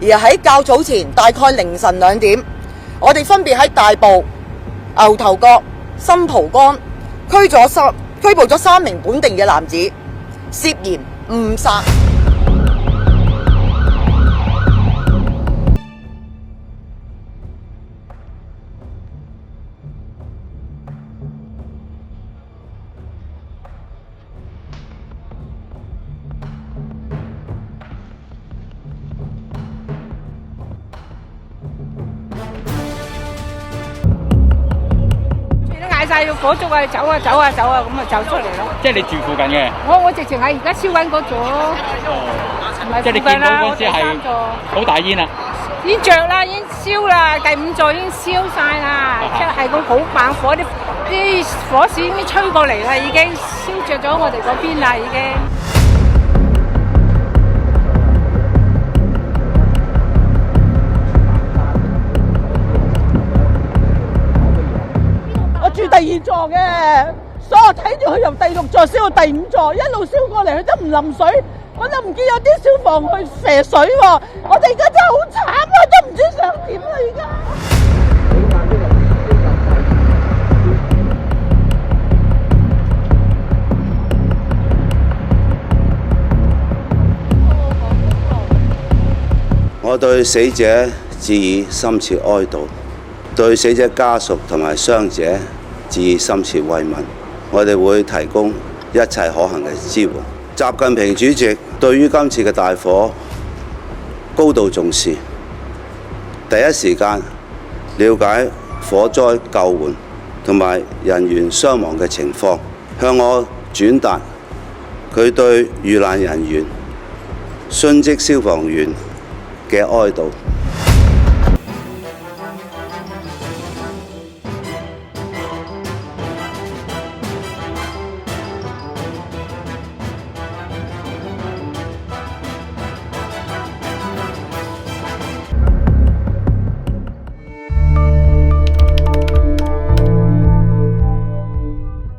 而喺較早前大概凌晨2點，我哋分別喺大埔、牛頭角、新蒲崗拘捕咗3名本地嘅男子，涉嫌誤殺。嗌要火燭啊，走啊走啊走啊，咁啊走出嚟咯。即係你住附近嘅？我直情係而家燒緊嗰座咯。即係你見到嗰時係好大煙啊！已經着啦，已經燒啦，第5座已經燒晒啦，即係個好猛火，啲火勢已經吹過嚟啦，已經燒着咗我哋嗰邊啦，已經。住第2座嘅，所以我睇住佢由第6座燒到第5座，一路燒過嚟，佢都唔淋水，我都唔見有啲消防去射水喎。我哋而家真係好慘啊，都唔知想點啦而家。我對死者致以深切哀悼，對死者家屬同埋傷者致以深切慰問，我哋會提供一切可行嘅支援。習近平主席對於今次嘅大火高度重視，第一時間了解火災救援同埋人員傷亡嘅情況，向我轉達佢對遇難人員、殉職消防員嘅哀悼。